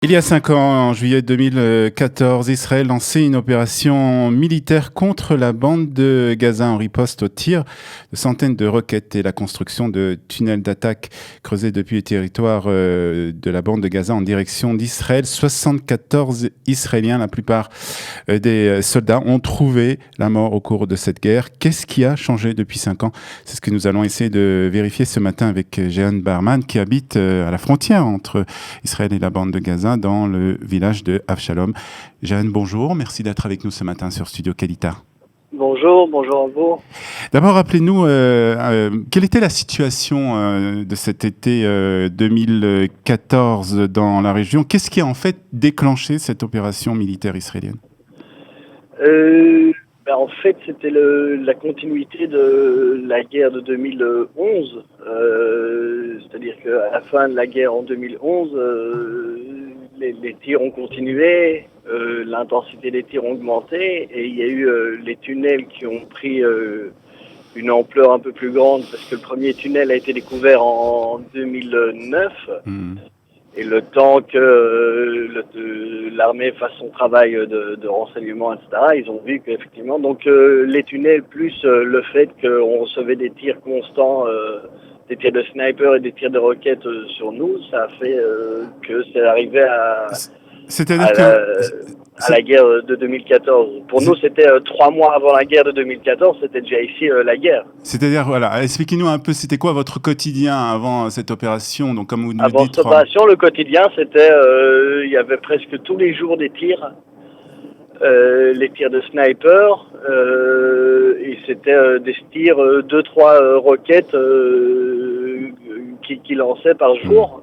Il y a 5 ans, en juillet 2014, Israël lançait une opération militaire contre la bande de Gaza en riposte aux tirs de centaines de roquettes et la construction de tunnels d'attaque creusés depuis les territoires de la bande de Gaza en direction d'Israël. 74 Israéliens, la plupart des soldats, ont trouvé la mort au cours de cette guerre. Qu'est-ce qui a changé depuis 5 ans? C'est ce que nous allons essayer de vérifier ce matin avec Jehan Barman, qui habite à la frontière entre Israël et la bande de Gaza, dans le village de Avshalom. Jeanne, bonjour, merci d'être avec nous ce matin sur Studio Kalita. Bonjour à vous. D'abord, rappelez-nous, quelle était la situation de cet été 2014 dans la région? Qu'est-ce qui a en fait déclenché cette opération militaire israélienne? En fait, c'était la continuité de la guerre de 2011. C'est-à-dire qu'à la fin de la guerre en 2011, les tirs ont continué, l'intensité des tirs ont augmenté et il y a eu les tunnels qui ont pris une ampleur un peu plus grande parce que le premier tunnel a été découvert en 2009. Et le temps que l'armée fasse son travail de renseignement, etc., ils ont vu qu'effectivement, donc les tunnels plus le fait qu'on recevait des tirs constants, des tirs de sniper et des tirs de roquettes sur nous, ça a fait que c'est arrivé à la guerre de 2014. Pour nous, c'était 3 mois avant la guerre de 2014, c'était déjà ici la guerre. C'est-à-dire, voilà, expliquez-nous un peu, c'était quoi votre quotidien avant cette opération? Donc, comme vous nous avant dites, cette opération, le quotidien, c'était, il y avait presque tous les jours des tirs. Les tirs de sniper, et c'était des tirs 2-3 roquettes qui lançaient par jour.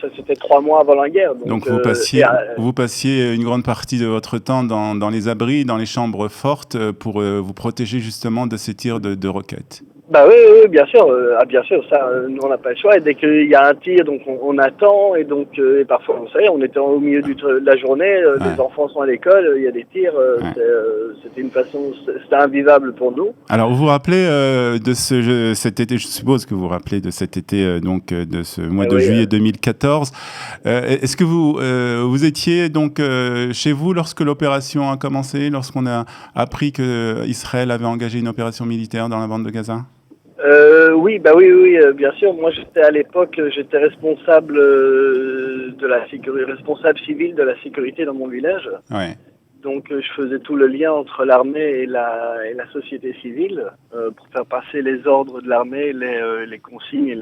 Ça, c'était 3 mois avant la guerre. Donc vous passiez une grande partie de votre temps dans les abris, dans les chambres fortes, pour vous protéger justement de ces tirs de roquettes. Bah oui, bien sûr, bien sûr, ça, nous on n'a pas le choix. Et dès qu'il y a un tir, donc on attend, et donc et parfois, vous savez, on était au milieu de la journée, les enfants sont à l'école, il y a des tirs, c'était une façon, c'était invivable pour nous. Alors vous vous rappelez de cet été, je suppose que vous vous rappelez de cet été, donc de ce mois de juillet 2014. Est-ce que vous étiez donc chez vous lorsque l'opération a commencé, lorsqu'on a appris que Israël avait engagé une opération militaire dans la bande de Gaza? Oui, bien sûr. Moi, à l'époque, j'étais responsable de la sécurité, responsable civil de la sécurité dans mon village. Ouais. Donc, je faisais tout le lien entre l'armée et la société civile pour faire passer les ordres de l'armée, les consignes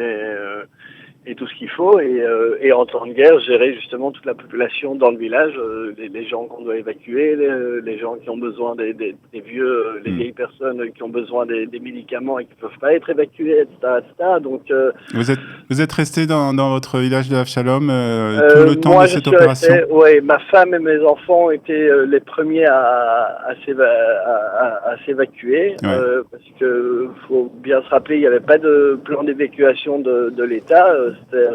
et tout ce qu'il faut. Et en temps de guerre, gérer justement toute la population dans le village, les gens qu'on doit évacuer, les gens qui ont besoin des vieux, les vieilles personnes qui ont besoin des médicaments et qui ne peuvent pas être évacués, etc. Donc, vous êtes resté dans votre village de Avshalom tout le temps de cette opération? Oui, ma femme et mes enfants étaient les premiers à s'évacuer, parce que faut bien se rappeler, il n'y avait pas de plan d'évacuation de l'État. C'était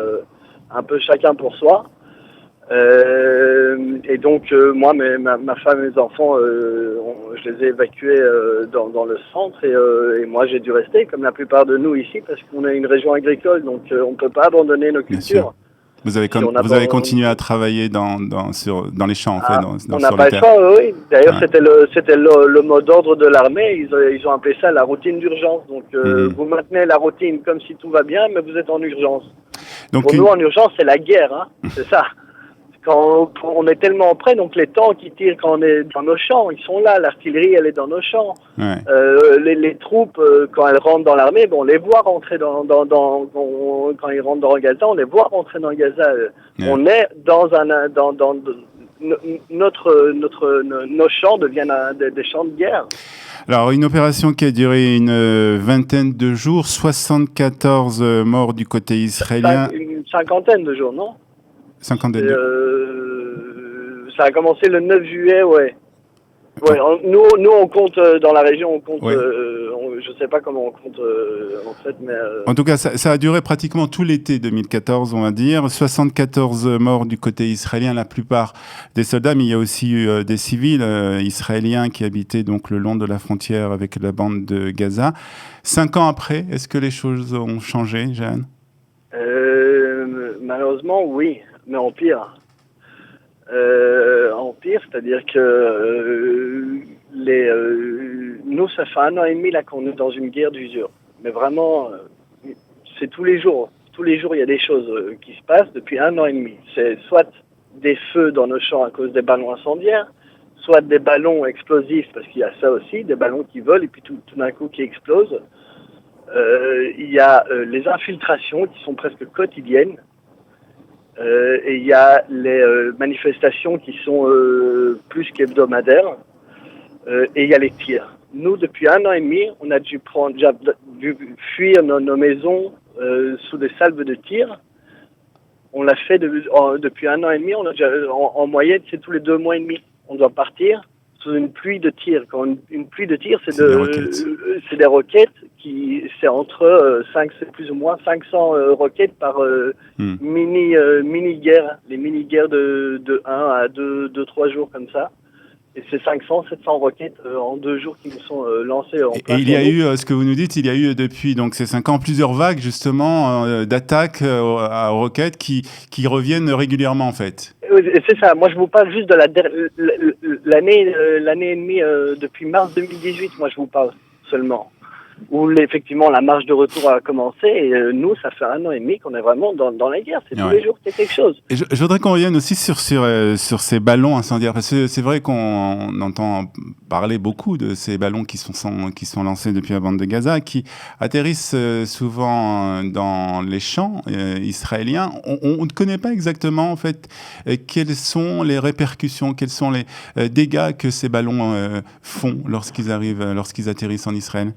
un peu chacun pour soi. Et donc, moi, ma femme et mes enfants, je les ai évacués dans le centre et moi, j'ai dû rester, comme la plupart de nous ici, parce qu'on est une région agricole, donc on ne peut pas abandonner nos cultures. Vous avez continué à travailler dans les champs, en fait, on n'a pas le choix, oui. D'ailleurs, c'était le mot d'ordre de l'armée. Ils ont appelé ça la routine d'urgence. Donc, vous maintenez la routine comme si tout va bien, mais vous êtes en urgence. Donc, pour nous, en urgence, c'est la guerre, hein. C'est ça. Quand on est tellement près, donc les tanks qui tirent quand on est dans nos champs, ils sont là, l'artillerie elle est dans nos champs. Ouais. Les troupes, quand elles rentrent dans l'armée, on les voit rentrer quand ils rentrent dans Gaza, on les voit rentrer dans Gaza. Ouais. On est nos champs deviennent des champs de guerre. Alors, une opération qui a duré une vingtaine de jours, 74 morts du côté israélien. Une cinquantaine de jours, non? Ça a commencé le 9 juillet, ouais. Ouais, nous on compte dans la région, on compte. Ouais. Je sais pas comment on compte en fait, mais. En tout cas, ça a duré pratiquement tout l'été 2014, on va dire. 74 morts du côté israélien, la plupart des soldats, mais il y a aussi eu des civils israéliens qui habitaient donc le long de la frontière avec la bande de Gaza. 5 ans après, est-ce que les choses ont changé, Jeanne? Malheureusement, oui. Mais en pire. en pire, c'est-à-dire que nous, ça fait 1 an et demi là qu'on est dans une guerre d'usure. Mais vraiment, c'est tous les jours. Tous les jours, il y a des choses qui se passent depuis 1 an et demi. C'est soit des feux dans nos champs à cause des ballons incendiaires, soit des ballons explosifs, parce qu'il y a ça aussi, des ballons qui volent et puis tout d'un coup qui explosent. Il y a les infiltrations qui sont presque quotidiennes. Et il y a les manifestations qui sont plus qu'hebdomadaires. Et il y a les tirs. Nous, depuis 1 an et demi, on a dû fuir nos maisons sous des salves de tir. On l'a fait depuis 1 an et demi. On a déjà, en moyenne, c'est tous les 2 mois et demi. On doit partir sous une pluie de tirs. Quand une pluie de tirs, c'est des roquettes c'est entre c'est plus ou moins 500 roquettes par mini-guerre. Les mini-guerres de 1 à 2-3 jours comme ça. Et c'est 500-700 roquettes en 2 jours qui nous sont lancées en place. Et il y a eu, ce que vous nous dites, il y a eu depuis donc, ces 5 ans plusieurs vagues justement d'attaques à roquettes qui reviennent régulièrement en fait. C'est ça, moi je vous parle juste de l'année et demie, depuis mars 2018, moi je vous parle seulement. Où effectivement la marche de retour a commencé et nous ça fait 1 an et demi qu'on est vraiment dans la guerre, c'est tous les jours c'est quelque chose. Et je voudrais qu'on revienne aussi sur ces ballons incendiaires parce que c'est vrai qu'on entend parler beaucoup de ces ballons qui sont lancés depuis la bande de Gaza, qui atterrissent souvent dans les champs israéliens. On ne connaît pas exactement en fait quelles sont les répercussions, quels sont les dégâts que ces ballons font lorsqu'ils atterrissent en Israël.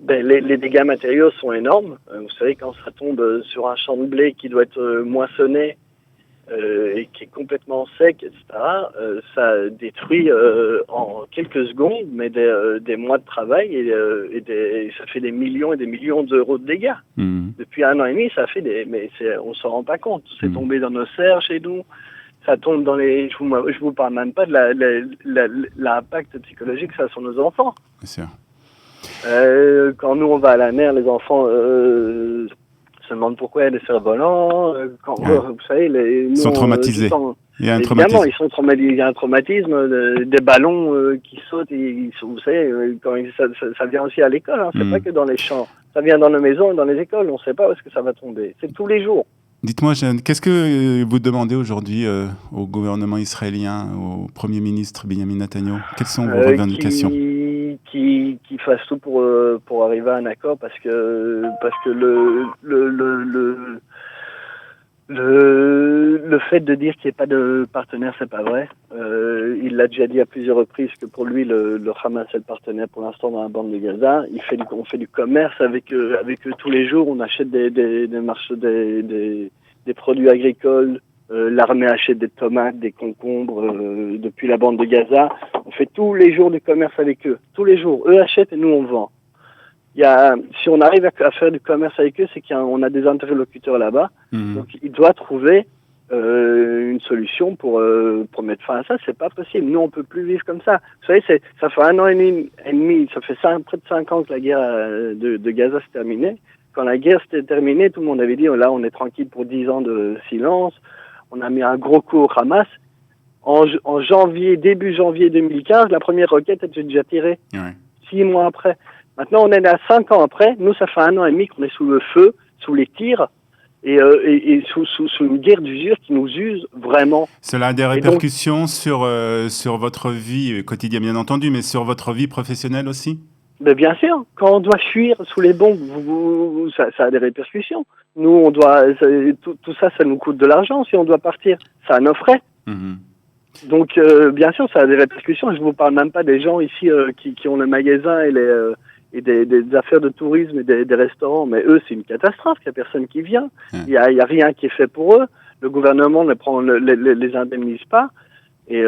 Les dégâts matériaux sont énormes. Vous savez, quand ça tombe sur un champ de blé qui doit être moissonné et qui est complètement sec, etc., ça détruit en quelques secondes, mais des mois de travail et ça fait des millions et des millions d'euros de dégâts. Depuis 1 an et demi, ça fait on s'en rend pas compte. C'est tombé dans nos serres chez nous. Ça tombe dans les. Je vous parle même pas de l'impact psychologique que ça a sur nos enfants. Bien sûr. Quand nous on va à la mer, les enfants se demandent pourquoi il y a des cerfs-volants. Vous savez, ils sont traumatisés. Il y a un traumatisme. Évidemment, ils sont traumatisés. Il y a un traumatisme, des ballons qui sautent. Vous savez, quand ça vient aussi à l'école. Hein, c'est pas que dans les champs. Ça vient dans nos maisons et dans les écoles. On ne sait pas où est-ce que ça va tomber. C'est tous les jours. Dites-moi, Jeanne, qu'est-ce que vous demandez aujourd'hui au gouvernement israélien, au Premier ministre Benjamin Netanyahu? Quelles sont vos revendications? Qui fasse tout pour arriver à un accord parce que le fait de dire qu'il n'y ait pas de partenaire, c'est pas vrai. Il l'a déjà dit à plusieurs reprises que pour lui le Hamas est le partenaire pour l'instant dans la bande de Gaza. On fait du commerce avec eux tous les jours. On achète des produits agricoles. L'armée achète des tomates, des concombres depuis la bande de Gaza. On fait tous les jours du commerce avec eux. Tous les jours. Eux achètent et nous on vend. Si on arrive à faire du commerce avec eux, c'est qu'on a des interlocuteurs là-bas. Donc il doit trouver une solution pour mettre fin à ça. C'est pas possible. Nous on peut plus vivre comme ça. Vous savez, ça fait 1 an et demi, ça fait près de 5 ans que la guerre de Gaza s'est terminée. Quand la guerre s'était terminée, tout le monde avait dit là on est tranquille pour 10 ans de silence. On a mis un gros coup au Hamas. En début janvier 2015, la première roquette était déjà tirée. 6 mois après. Maintenant, on est à 5 ans après. Nous, ça fait 1 an et demi qu'on est sous le feu, sous les tirs, et sous une guerre d'usure qui nous use vraiment. Cela a des répercussions sur votre vie quotidienne, bien entendu, mais sur votre vie professionnelle aussi? Mais bien sûr, quand on doit fuir sous les bombes, ça a des répercussions. Nous, tout ça nous coûte de l'argent. Si on doit partir, ça a nos frais. Donc, bien sûr, ça a des répercussions. Je ne vous parle même pas des gens ici qui ont le magasin et des affaires de tourisme et des restaurants. Mais eux, c'est une catastrophe. Il n'y a personne qui vient. Il y a rien qui est fait pour eux. Le gouvernement les indemnise pas. Et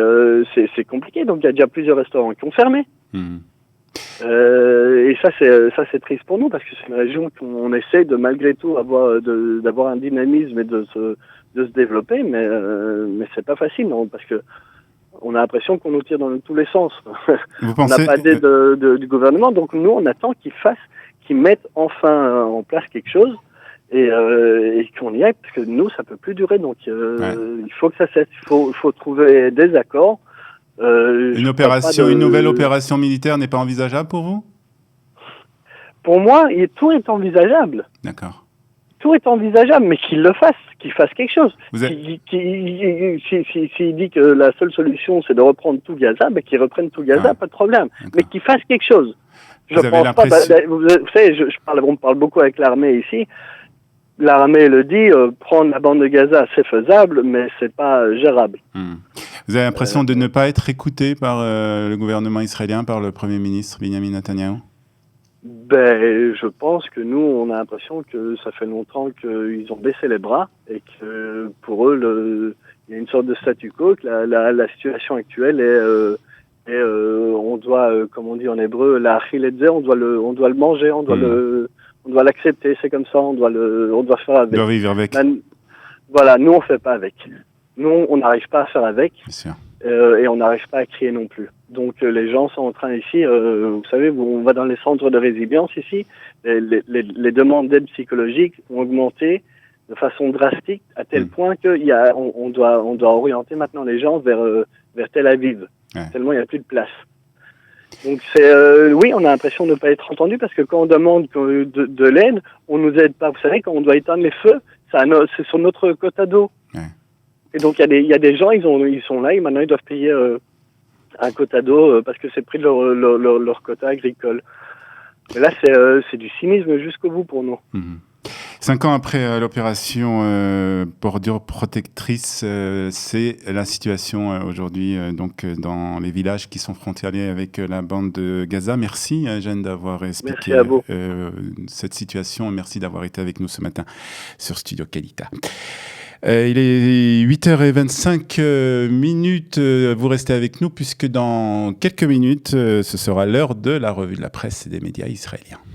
c'est compliqué. Donc, il y a déjà plusieurs restaurants qui ont fermé. Et ça c'est triste pour nous parce que c'est une région qu'on essaie de malgré tout d'avoir un dynamisme et de se développer, mais c'est pas facile, non, parce que on a l'impression qu'on nous tire dans tous les sens. On n'a pas d'aide du gouvernement, donc nous on attend qu'ils mettent enfin en place quelque chose. et qu'on y aille, parce que nous, ça peut plus durer. Donc, Ouais. il faut que ça cesse. Il faut trouver des accords. Une nouvelle opération militaire n'est pas envisageable pour vous? Pour moi, tout est envisageable. D'accord. Tout est envisageable, mais qu'il fasse quelque chose. Vous êtes... S'il dit que la seule solution, c'est de reprendre tout Gaza, ben qu'il reprenne tout Gaza, pas de problème. Mais qu'il fasse quelque chose. Je pense pas. Vous savez, on parle beaucoup avec l'armée ici. L'armée le dit, prendre la bande de Gaza, c'est faisable, mais c'est pas gérable. Vous avez l'impression de ne pas être écouté par le gouvernement israélien, par le Premier ministre Benjamin Netanyahou? Ben, je pense que nous, on a l'impression que ça fait longtemps qu'ils ont baissé les bras et que pour eux, il y a une sorte de statu quo, que la situation actuelle est on doit, comme on dit en hébreu, la achiledzé, on doit le manger, on doit l'accepter, c'est comme ça, on doit faire avec. On doit vivre avec. Voilà, nous on fait pas avec. Nous, on n'arrive pas à faire avec. Bien sûr. Et on n'arrive pas à crier non plus. Donc les gens sont en train ici, vous savez, on va dans les centres de résilience ici, les demandes d'aide psychologique ont augmenté de façon drastique à tel point qu'on doit orienter maintenant les gens vers Tel Aviv, tellement il n'y a plus de place. Donc oui, on a l'impression de ne pas être entendu parce que quand on demande de l'aide, on nous aide pas. Vous savez, quand on doit éteindre les feux, c'est sur notre quota d'eau. Et donc il y a des gens, ils sont là et maintenant ils doivent payer un quota d'eau parce que c'est pris de leur quota agricole. Mais là c'est du cynisme jusqu'au bout pour nous. 5 ans après l'opération Bordure Protectrice, c'est la situation aujourd'hui donc dans les villages qui sont frontaliers avec la bande de Gaza. Merci Jeanne d'avoir expliqué cette situation. Merci d'avoir été avec nous ce matin sur Studio Kalita. Il est 8h25. Vous restez avec nous puisque dans quelques minutes, ce sera l'heure de la revue de la presse et des médias israéliens.